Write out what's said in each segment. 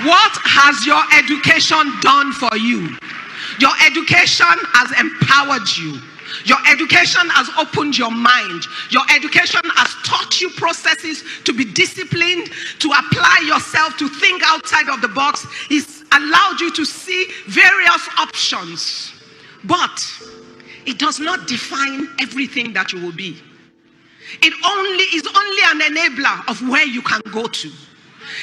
What has your education done for you? Your education has empowered you. Your education has opened your mind. Your education has taught you processes to be disciplined, to apply yourself, to think outside of the box. It's allowed you to see various options. But it does not define everything that you will be. It is only an enabler of where you can go to.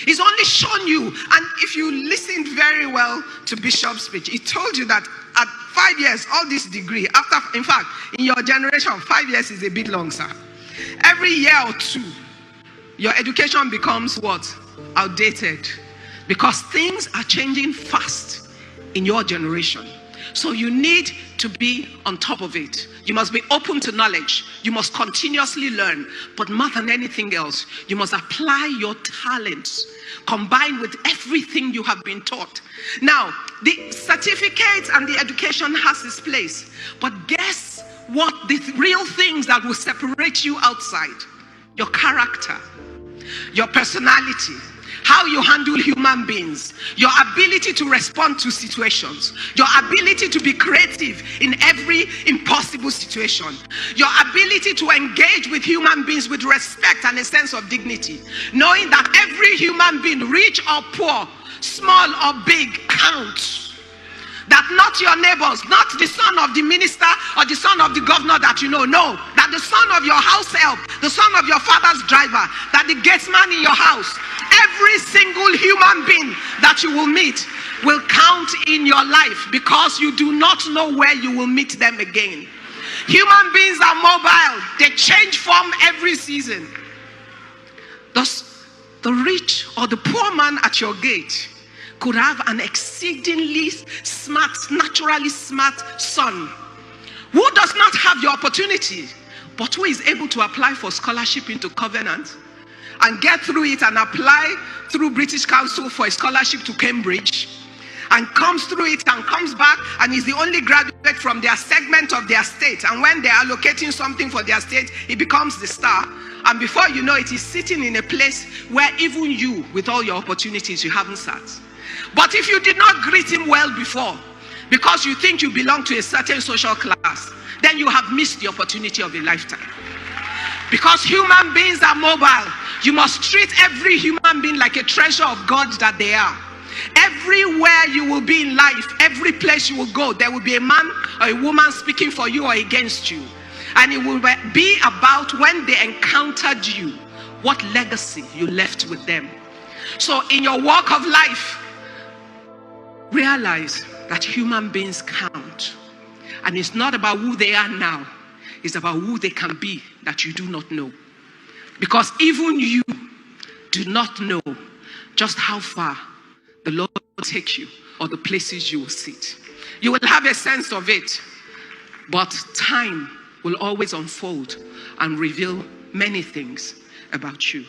It's only shown you, and if you listened very well to Bishop's speech, he told you that at 5 years, all this degree, in fact, in your generation, 5 years is a bit long, sir. Every year or two, your education becomes what? Outdated. Because things are changing fast in your generation. So you need to be on top of it. You must be open to knowledge. You must continuously learn. But more than anything else, you must apply your talents combined with everything you have been taught. Now, the certificate and the education has its place. But guess what? The real things that will separate you outside: your character, your personality, how you handle human beings, your ability to respond to situations, your ability to be creative in every impossible situation, your ability to engage with human beings with respect and a sense of dignity, knowing that every human being, rich or poor, small or big, counts. That not your neighbors, not the son of the minister or the son of the governor that you know, no. That the son of your house help, the son of your father's driver, that the gatesman in your house, every single human being that you will meet will count in your life, because you do not know where you will meet them again. Human beings are mobile. They change form every season. Thus, the rich or the poor man at your gate could have an exceedingly smart, naturally smart son who does not have your opportunity, but who is able to apply for scholarship into Covenant and get through it and apply through British Council for a scholarship to Cambridge, and comes through it and comes back and is the only graduate from their segment of their state. And when they are allocating something for their state, he becomes the star. And before you know it, he's sitting in a place where even you, with all your opportunities, you haven't sat. But if you did not greet him well before, because you think you belong to a certain social class, then you have missed the opportunity of a lifetime. Because human beings are mobile. You must treat every human being like a treasure of God that they are. Everywhere you will be in life, every place you will go, there will be a man or a woman speaking for you or against you. And it will be about when they encountered you, what legacy you left with them. So in your walk of life, realize that human beings count. And it's not about who they are now. It's about who they can be that you do not know. Because even you do not know just how far the Lord will take you or the places you will sit. You will have a sense of it, but time will always unfold and reveal many things about you.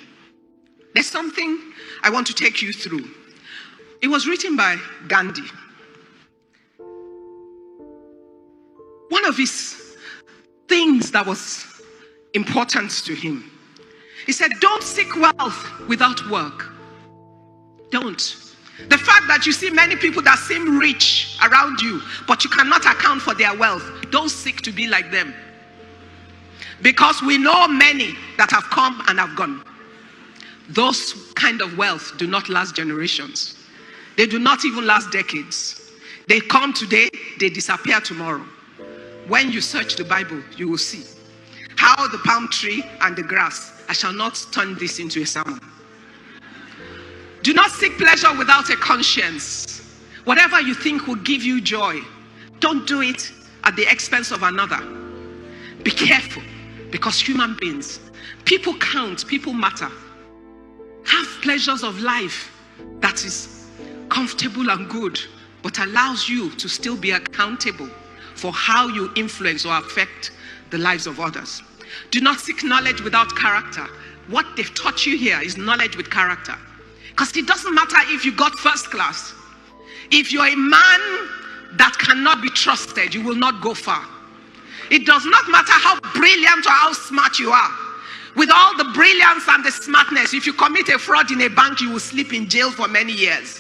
There's something I want to take you through. It was written by Gandhi. One of his things that was important to him, he said, don't seek wealth without work. Don't. The fact that you see many people that seem rich around you, but you cannot account for their wealth, don't seek to be like them. Because we know many that have come and have gone. Those kind of wealth do not last generations. They do not even last decades. They come today, they disappear tomorrow. When you search the Bible, you will see how the palm tree and the grass. I shall not turn this into a sermon. Do not seek pleasure without a conscience. Whatever you think will give you joy, don't do it at the expense of another. Be careful, because human beings, people count, people matter. Have pleasures of life that is comfortable and good, but allows you to still be accountable for how you influence or affect the lives of others. Do not seek knowledge without character. What they've taught you here is knowledge with character. Because it doesn't matter if you got first class. If you're a man that cannot be trusted, you will not go far. It does not matter how brilliant or how smart you are. With all the brilliance and the smartness, if you commit a fraud in a bank, you will sleep in jail for many years.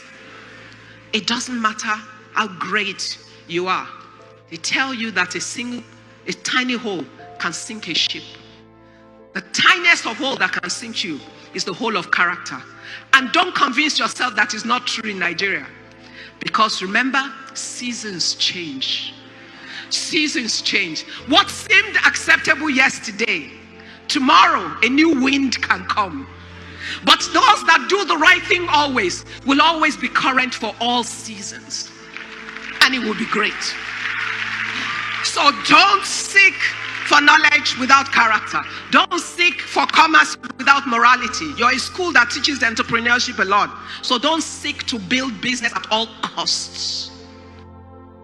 It doesn't matter how great you are. They tell you that a tiny hole can sink a ship. The tiniest of hole that can sink you is the hole of character. And don't convince yourself that is not true in Nigeria. Because remember, seasons change. Seasons change. What seemed acceptable yesterday, tomorrow a new wind can come. But those that do the right thing always will always be current for all seasons. And it will be great. So don't seek for knowledge without character. Don't seek for commerce without morality. You're a school that teaches entrepreneurship a lot. So don't seek to build business at all costs.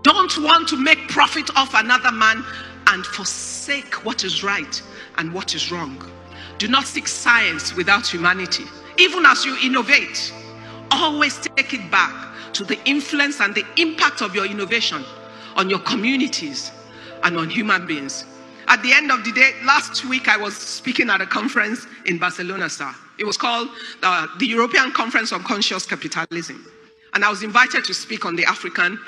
Don't want to make profit off another man and forsake what is right and what is wrong. Do not seek science without humanity. Even as you innovate, always take it back to the influence and the impact of your innovation on your communities and on human beings. At the end of the day, last week I was speaking at a conference in Barcelona, sir. It was called the European Conference on Conscious Capitalism. And I was invited to speak on the African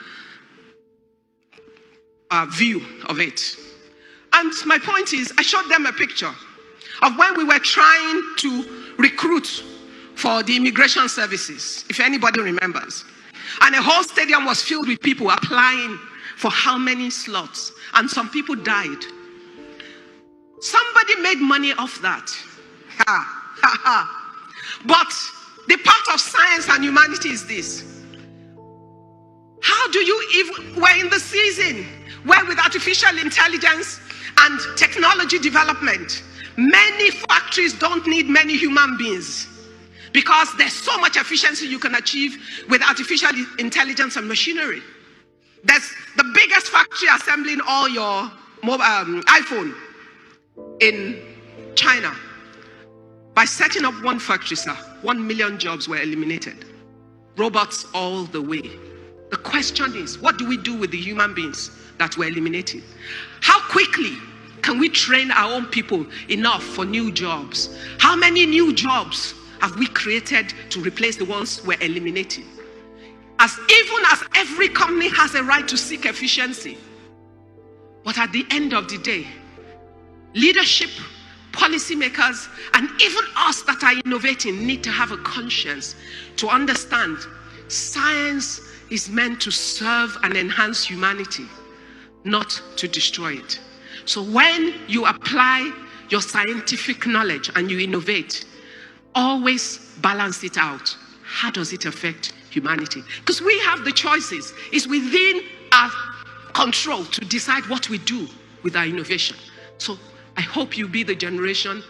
view of it. And my point is, I showed them a picture of when we were trying to recruit for the immigration services, if anybody remembers. And a whole stadium was filled with people applying for how many slots, and some people died. Somebody made money off that. But the part of science and humanity is this. How do you even, we're in the season where with artificial intelligence and technology development, many factories don't need many human beings because there's so much efficiency you can achieve with artificial intelligence and machinery. There's the biggest factory assembling all your iPhone in China. By setting up one factory, sir, 1 million jobs were eliminated. Robots all the way. The question is, what do we do with the human beings that were eliminated? How quickly can we train our own people enough for new jobs? How many new jobs have we created to replace the ones we're eliminating? Even as every company has a right to seek efficiency, but at the end of the day, leadership, policymakers, and even us that are innovating need to have a conscience to understand science is meant to serve and enhance humanity, not to destroy it. So when you apply your scientific knowledge and you innovate, always balance it out. How does it affect humanity? Because we have the choices. It's within our control to decide what we do with our innovation. So I hope you be the generation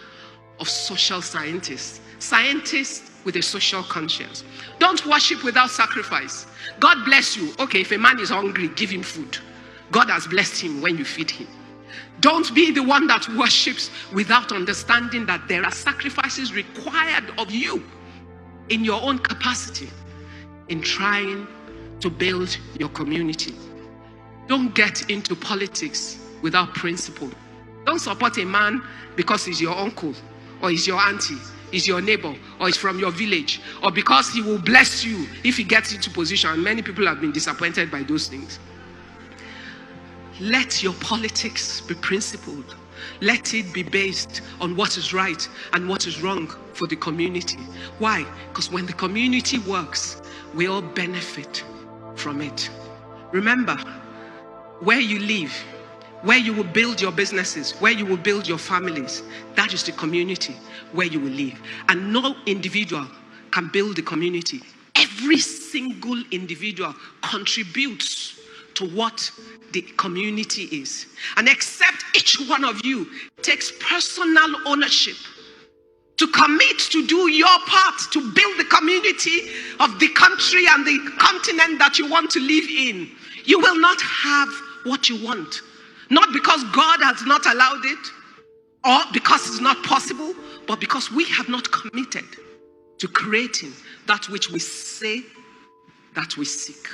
of social scientists. Scientists with a social conscience. Don't worship without sacrifice. God bless you. Okay, if a man is hungry, give him food. God has blessed him when you feed him. Don't be the one that worships without understanding that there are sacrifices required of you in your own capacity in trying to build your community. Don't get into politics without principle. Don't support a man because he's your uncle or he's your auntie, he's your neighbor, or he's from your village, or because he will bless you if he gets into position. And many people have been disappointed by those things. Let your politics be principled. Let it be based on what is right and what is wrong for the community. Why? Because when the community works, we all benefit from it. Remember, where you live, where you will build your businesses, where you will build your families, that is the community where you will live. And no individual can build the community. Every single individual contributes to what the community is. And except each one of you takes personal ownership to commit to do your part to build the community of the country and the continent that you want to live in, you will not have what you want. Not because God has not allowed it or because it's not possible, but because we have not committed to creating that which we say that we seek.